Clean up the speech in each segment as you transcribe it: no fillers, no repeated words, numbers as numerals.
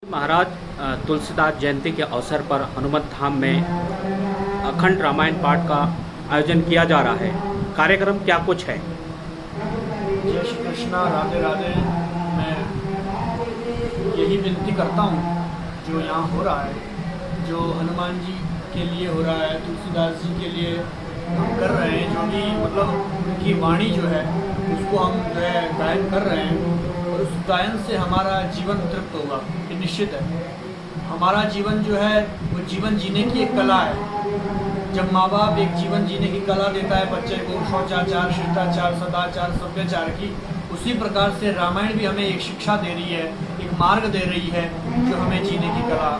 महाराज तुलसीदास जयंती के अवसर पर हनुमत धाम में अखंड रामायण पाठ का आयोजन किया जा रहा है। कार्यक्रम क्या कुछ है? जय श्री कृष्णा, राधे राधे। मैं यही विनती करता हूँ जो यहाँ हो रहा है, जो हनुमान जी के लिए हो रहा है, तुलसीदास जी के लिए हम कर रहे हैं, जो भी मतलब उनकी वाणी जो है उसको हम जो है गायन कर रहे हैं और उस गायन से हमारा जीवन तृप्त होगा, ये निश्चित है। हमारा जीवन जो है वो जीवन जीने की एक कला है। जब माँ बाप एक जीवन जीने की कला देता है बच्चे को, शौचाचार, शिष्टाचार, सदाचार, सभ्याचार की, उसी प्रकार से रामायण भी हमें एक शिक्षा दे रही है, एक मार्ग दे रही है जो हमें जीने की कला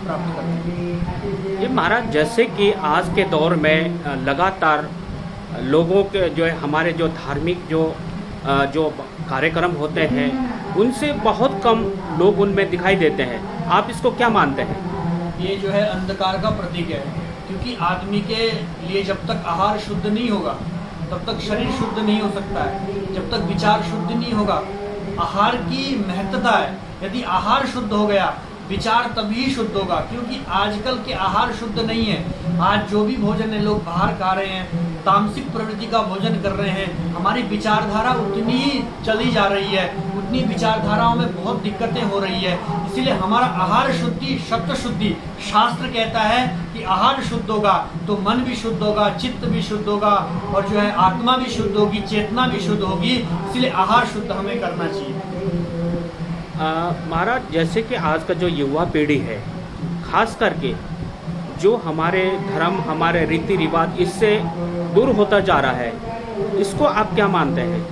प्राप्त करती है। ये महाराज, जैसे कि आज के दौर में लगातार लोगों के जो है हमारे जो धार्मिक जो कार्यक्रम होते हैं उनसे बहुत कम लोग उनमें दिखाई देते हैं, आप इसको क्या मानते हैं? ये जो है अंधकार का प्रतीक है, क्योंकि आदमी के लिए जब तक आहार शुद्ध नहीं होगा तब तक शरीर शुद्ध नहीं हो सकता है, जब तक विचार शुद्ध नहीं होगा। आहार की महत्ता है, यदि आहार शुद्ध हो गया विचार तभी शुद्ध होगा, क्योंकि आजकल के आहार शुद्ध नहीं है। आज जो भी भोजन है लोग बाहर खा रहे हैं, तामसिक प्रवृत्ति का भोजन कर रहे हैं, हमारी विचारधारा उतनी ही चली जा रही है, उतनी विचारधाराओं में बहुत दिक्कतें हो रही है। इसीलिए हमारा आहार शुद्धि, शब्द शुद्धि, शास्त्र कहता है कि आहार शुद्ध होगा तो मन भी शुद्ध होगा, चित्त भी शुद्ध होगा और जो है आत्मा भी शुद्ध होगी, चेतना भी शुद्ध होगी। इसलिए आहार शुद्ध हमें करना चाहिए। महाराज, जैसे कि आज का जो युवा पीढ़ी है, खास करके जो हमारे धर्म, हमारे रीति रिवाज इससे दूर होता जा रहा है, इसको आप क्या मानते हैं?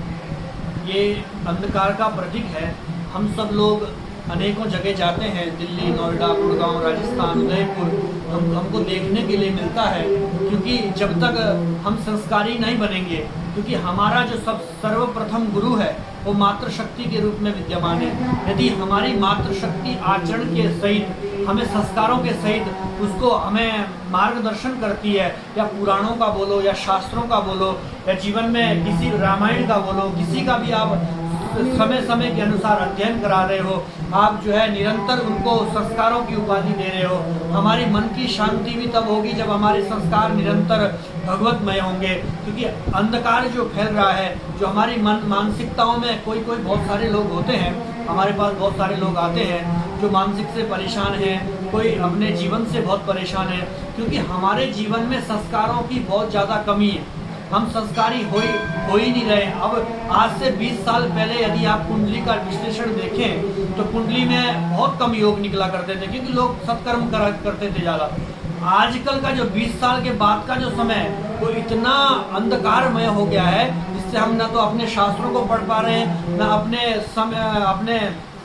ये अंधकार का प्रतीक है। हम सब लोग अनेकों जगह जाते हैं, दिल्ली, नोएडा, गुड़गांव, राजस्थान, उदयपुर, हमको देखने के लिए मिलता है, क्योंकि जब तक हम संस्कारी नहीं बनेंगे, क्योंकि हमारा जो सर्वप्रथम गुरु है वो मातृशक्ति के रूप में विद्यमान है। यदि हमारी मातृशक्ति आचरण के सहित, हमें संस्कारों के सहित उसको हमें मार्गदर्शन करती है, या पुराणों का बोलो या शास्त्रों का बोलो या जीवन में किसी रामायण का बोलो, किसी का भी आप समय समय के अनुसार अध्ययन करा रहे हो, आप जो है निरंतर उनको संस्कारों की उपाधि दे रहे हो, हमारी मन की शांति भी तब होगी जब हमारे संस्कार निरंतर भगवतमय होंगे। क्योंकि अंधकार जो फैल रहा है, जो हमारी मानसिकताओं में कोई बहुत सारे लोग होते हैं, हमारे पास बहुत सारे लोग आते हैं जो मानसिक से परेशान हैं, कोई अपने जीवन से बहुत परेशान है, क्योंकि हमारे जीवन में संस्कारों की बहुत ज़्यादा कमी है। हम संस्कारी हो ही नहीं रहे। अब आज से 20 साल पहले यदि आप कुंडली का विश्लेषण देखें तो कुंडली में बहुत कम योग निकला करते थे, क्योंकि लोग सत्कर्म करते थे ज़्यादा। आजकल का जो 20 साल के बाद का जो समय है वो इतना अंधकारमय हो गया है, जिससे हम ना तो अपने शास्त्रों को पढ़ पा रहे हैं, ना अपने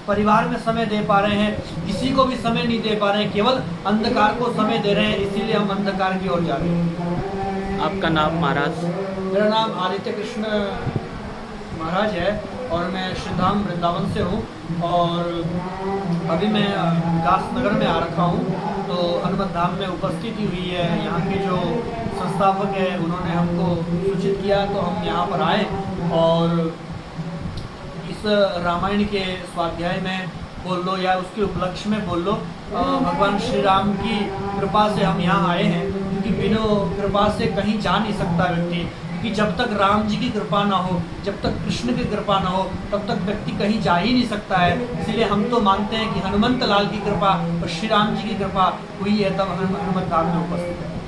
परिवार में समय दे पा रहे हैं, किसी को भी समय नहीं दे पा रहे हैं, केवल अंधकार को समय दे रहे हैं। इसीलिए हम अंधकार की ओर जा रहे हैं। आपका नाम महाराज? मेरा नाम आदित्य कृष्ण महाराज है और मैं श्रीधाम वृंदावन से हूँ, और अभी मैं विकासनगर में आ रखा हूँ, तो हनुमत धाम में उपस्थिति हुई है। यहाँ के जो संस्थापक है उन्होंने हमको सूचित किया तो हम यहाँ पर आए, और इस रामायण के स्वाध्याय में बोल लो या उसके उपलक्ष्य में बोल लो, भगवान श्री राम की कृपा से हम यहाँ आए हैं, क्योंकि बिना कृपा से कहीं जा नहीं सकता व्यक्ति। क्योंकि जब तक राम जी की कृपा ना हो, जब तक कृष्ण की कृपा ना हो, तब तक व्यक्ति कहीं जा ही नहीं सकता है। इसलिए हम तो मानते हैं कि हनुमंत लाल की कृपा और श्री राम जी की कृपा हुई है, तब हनुमत धाम में उपस्थित है।